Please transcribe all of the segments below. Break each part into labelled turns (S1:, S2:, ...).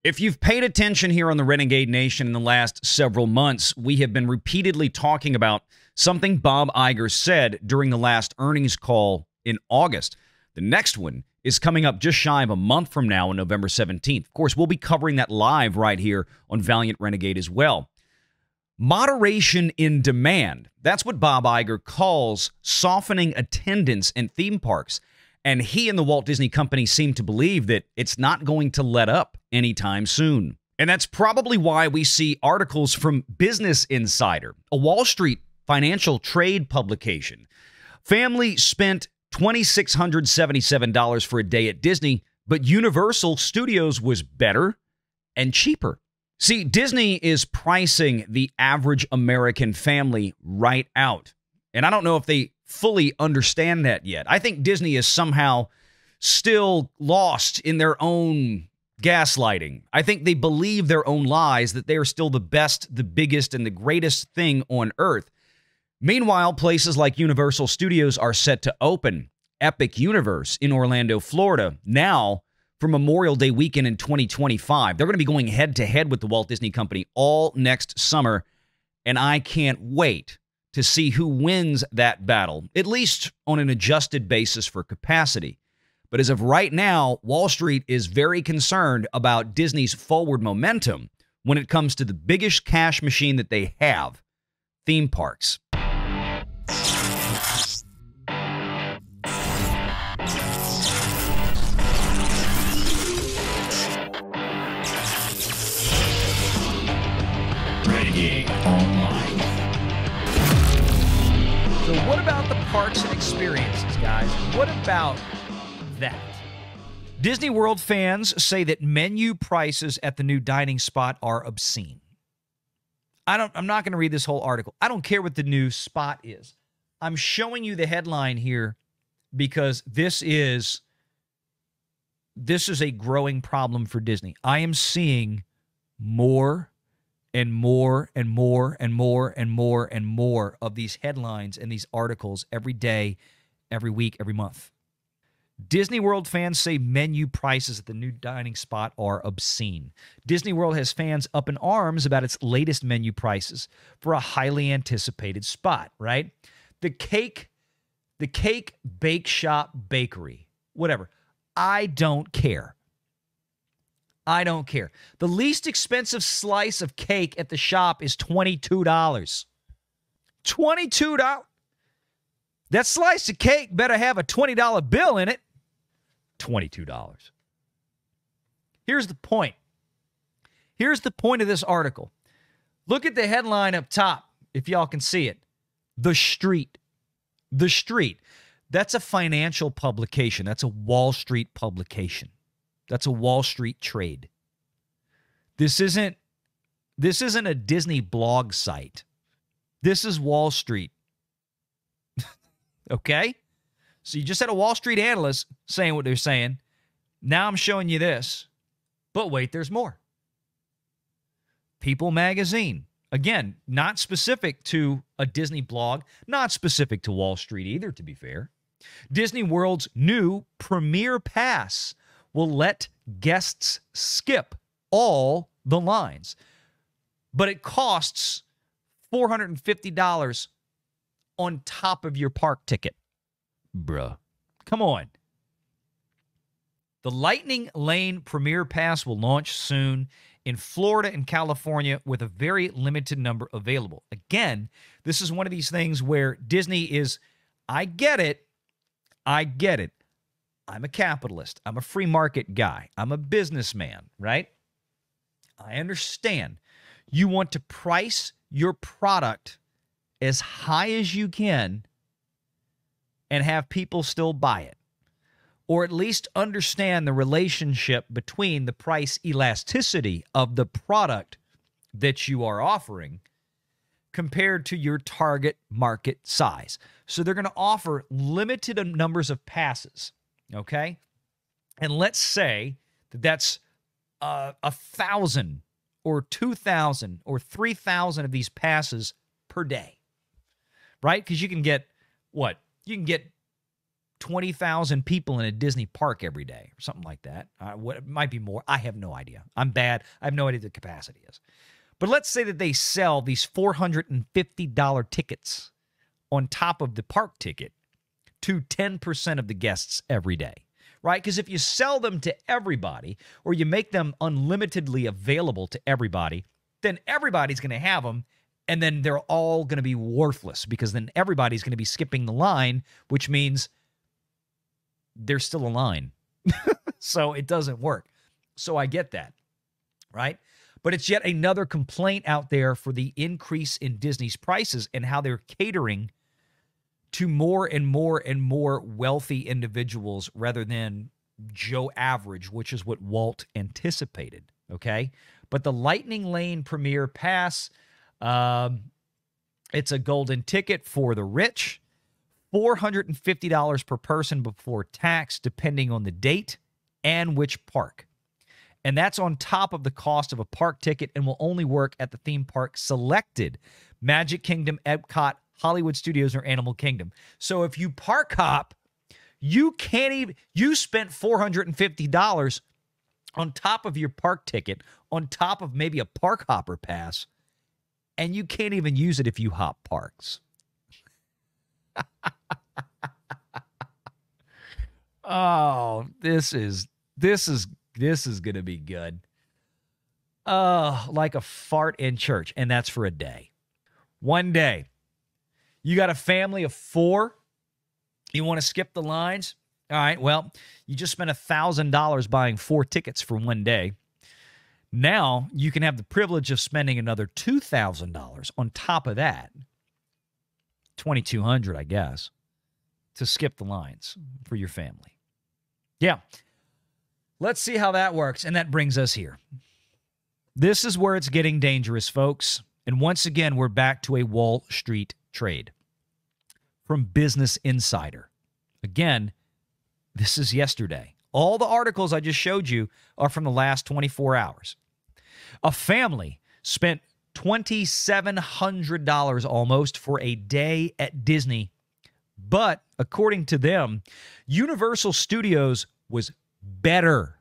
S1: If you've paid attention here on the Renegade Nation in the last several months, we have been repeatedly talking about something Bob Iger said during the last earnings call in August. The next one is coming up just shy of a month from now on November 17th. Of course, we'll be covering that live right here on Valiant Renegade as well. Moderation in demand. That's what Bob Iger calls softening attendance in theme parks. And he and the Walt Disney Company seem to believe that it's not going to let up anytime soon. And that's probably why we see articles from Business Insider, a Wall Street financial trade publication. Family spent $2,677 for a day at Disney, but Universal Studios was better and cheaper. See, Disney is pricing the average American family right out. And I don't know if they fully understand that yet. I think Disney is somehow still lost in their own gaslighting. I think they believe their own lies that they are still the best, the biggest, and the greatest thing on earth. Meanwhile, places like Universal Studios are set to open. Epic Universe in Orlando, Florida, now for Memorial Day weekend in 2025. They're going to be going head-to-head with the Walt Disney Company all next summer, and I can't wait to see who wins that battle, at least on an adjusted basis for capacity. But as of right now, Wall Street is very concerned about Disney's forward momentum when it comes to the biggest cash machine that they have, theme parks.
S2: Renegade Online.
S3: So what about the parks and experiences, guys? What about that? Disney World fans say that menu prices at the new dining spot are obscene. I'm not going to read this whole article. I don't care what the new spot is. I'm showing you the headline here because this is a growing problem for Disney. I am seeing more and more and more and more and more and more of these headlines and these articles every day, every week, every month. Disney World fans say menu prices at the new dining spot are obscene. Disney World has fans up in arms about its latest menu prices for a highly anticipated spot, right? The cake bake shop bakery, whatever. I don't care. I don't care. The least expensive slice of cake at the shop is $22. $22. That slice of cake better have a $20 bill in it. $22. Here's the point. Here's the point of this article. Look at the headline up top, if y'all can see it. The Street. The Street. That's a financial publication. That's a Wall Street publication. That's a Wall Street trade. This isn't a Disney blog site. This is Wall Street. Okay? So you just had a Wall Street analyst saying what they're saying. Now I'm showing you this. But wait, there's more. People Magazine. Again, not specific to a Disney blog, not specific to Wall Street either, to be fair. Disney World's new Premier Pass will let guests skip all the lines. But it costs $450 on top of your park ticket. Bruh. Come on. The Lightning Lane Premier Pass will launch soon in Florida and California with a very limited number available. Again, this is one of these things where Disney is, I get it. I'm a capitalist. I'm a free market guy. I'm a businessman, right? I understand. You want to price your product as high as you can and have people still buy it. Or at least understand the relationship between the price elasticity of the product that you are offering compared to your target market size. So they're going to offer limited numbers of passes, okay? And let's say that that's 1,000 or 2,000 or 3,000 of these passes per day, right? Because you can get what? You can get 20,000 people in a Disney park every day or something like that. What it might be more. I have no idea. I'm bad. I have no idea what the capacity is. But let's say that they sell these $450 tickets on top of the park ticket to 10% of the guests every day, right? Because if you sell them to everybody or you make them unlimitedly available to everybody, then everybody's going to have them, and then they're all going to be worthless because then everybody's going to be skipping the line, which means there's still a line. So it doesn't work. So I get that, right? But it's yet another complaint out there for the increase in Disney's prices and how they're catering to more and more and more wealthy individuals rather than Joe Average, which is what Walt anticipated, okay? But the Lightning Lane Premier Pass, it's a golden ticket for the rich, $450 per person before tax, depending on the date and which park. And that's on top of the cost of a park ticket and will only work at the theme park selected: Magic Kingdom, Epcot, Hollywood Studios, or Animal Kingdom. So if you park hop, you can't even, you spent $450 on top of your park ticket, on top of maybe a park hopper pass, and you can't even use it if you hop parks. Oh, this is going to be good. Like a fart in church, and that's for a day. One day. You got a family of 4. You want to skip the lines? All right, well, you just spent $1,000 buying 4 tickets for one day. Now you can have the privilege of spending another $2,000 on top of that, $2,200, I guess, to skip the lines for your family. Yeah. Let's see how that works. And that brings us here. This is where it's getting dangerous, folks. And once again, we're back to a Wall Street trade from Business Insider. Again, this is yesterday. All the articles I just showed you are from the last 24 hours. A family spent $2,700 almost for a day at Disney. But according to them, Universal Studios was better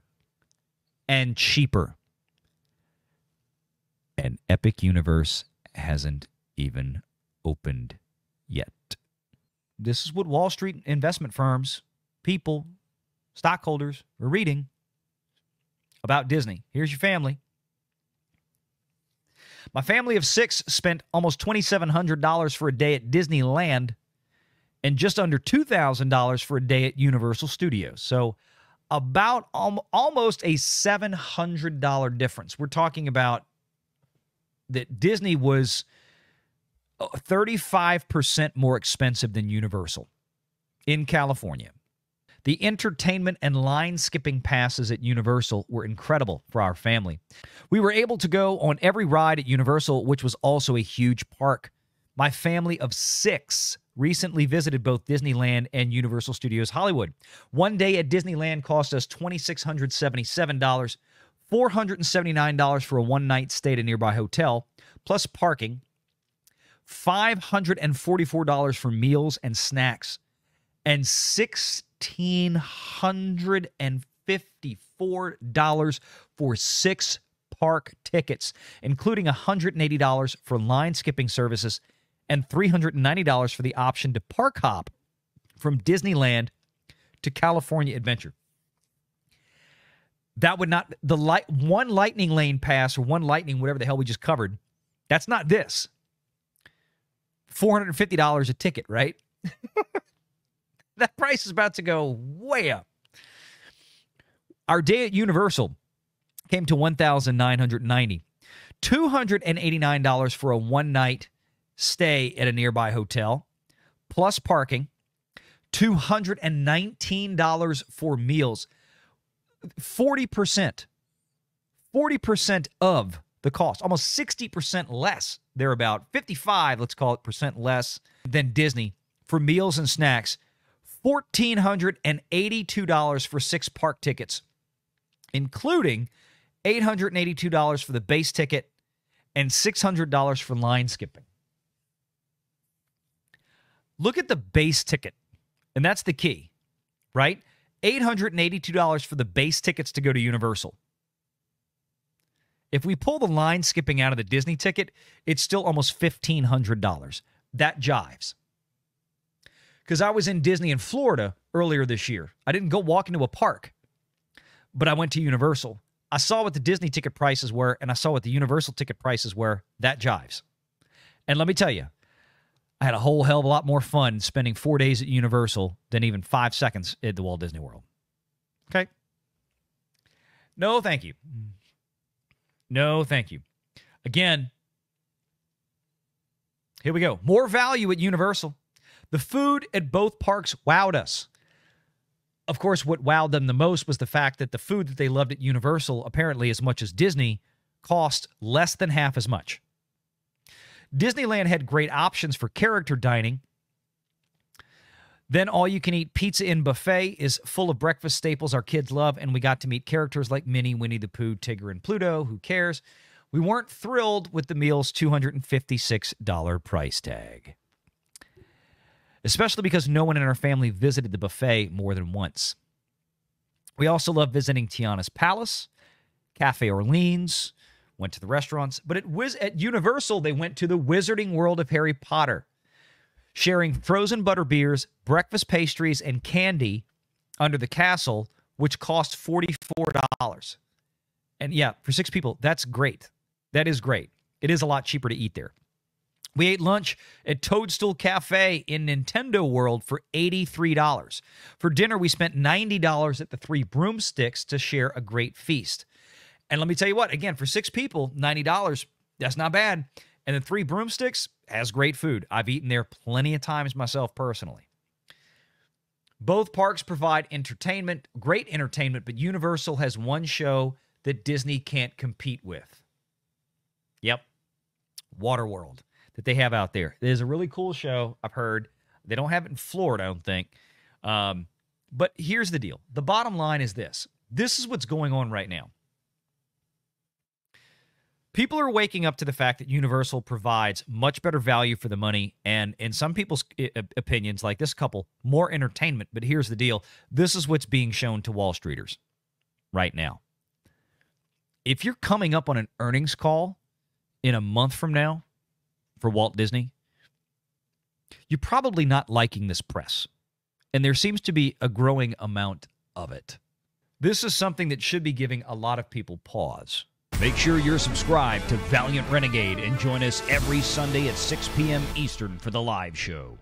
S3: and cheaper. And Epic Universe hasn't even opened yet. This is what Wall Street investment firms, people, stockholders are reading about Disney. Here's your family. My family of 6 spent almost $2,700 for a day at Disneyland and just under $2,000 for a day at Universal Studios. So about almost a $700 difference. We're talking about that Disney was 35% more expensive than Universal in California. The entertainment and line skipping passes at Universal were incredible for our family. We were able to go on every ride at Universal, which was also a huge park. My family of 6 recently visited both Disneyland and Universal Studios Hollywood. One day at Disneyland cost us $2,677, $479 for a one-night stay at a nearby hotel, plus parking, $544 for meals and snacks, and $1,654 for 6 park tickets, including $180 for line skipping services and $390 for the option to park hop from Disneyland to California Adventure. That would not, one Lightning Lane pass or one Lightning, whatever the hell we just covered, that's not this. $450 a ticket, right? That price is about to go way up. Our day at Universal came to $1,990. $289 for a one-night stay at a nearby hotel, plus parking, $219 for meals, 40% of the cost, almost 60% less, thereabout, 55, let's call it, percent less than Disney for meals and snacks, $1,482 for 6 park tickets, including $882 for the base ticket and $600 for line skipping. Look at the base ticket, and that's the key. right? $882 for the base tickets to go to Universal. If we pull the line skipping out of the Disney ticket, it's still almost $1,500. That jives. Because I was in Disney in Florida earlier this year. I didn't go walk into a park, but I went to Universal. I saw what the Disney ticket prices were, and I saw what the Universal ticket prices were. That jives. And let me tell you, I had a whole hell of a lot more fun spending 4 days at Universal than even 5 seconds at the Walt Disney World. Okay? No, thank you. No, thank you. Again, here we go. More value at Universal. The food at both parks wowed us. Of course, what wowed them the most was the fact that the food that they loved at Universal, apparently as much as Disney, cost less than half as much. Disneyland had great options for character dining. Then all-you-can-eat Pizza Inn buffet is full of breakfast staples our kids love, and we got to meet characters like Minnie, Winnie the Pooh, Tigger, and Pluto. Who cares? We weren't thrilled with the meal's $256 price tag, especially because no one in our family visited the buffet more than once. We also love visiting Tiana's Palace, Cafe Orleans, went to the restaurants, but at Universal, they went to the Wizarding World of Harry Potter, sharing frozen butter beers, breakfast pastries, and candy under the castle, which cost $44. And yeah, for 6 people, that's great. That is great. It is a lot cheaper to eat there. We ate lunch at Toadstool Cafe in Nintendo World for $83. For dinner, we spent $90 at the Three Broomsticks to share a great feast. And let me tell you what, again, for 6 people, $90, that's not bad. And the Three Broomsticks has great food. I've eaten there plenty of times myself personally. Both parks provide entertainment, great entertainment, but Universal has one show that Disney can't compete with. Yep, Waterworld that they have out there. It is a really cool show, I've heard. They don't have it in Florida, I don't think. But here's the deal. The bottom line is this. This is what's going on right now. People are waking up to the fact that Universal provides much better value for the money and, in some people's opinions, like this couple, more entertainment. But here's the deal. This is what's being shown to Wall Streeters right now. If you're coming up on an earnings call in a month from now for Walt Disney, you're probably not liking this press. And there seems to be a growing amount of it. This is something that should be giving a lot of people pause.
S1: Make sure you're subscribed to Valiant Renegade and join us every Sunday at 6 p.m. Eastern for the live show.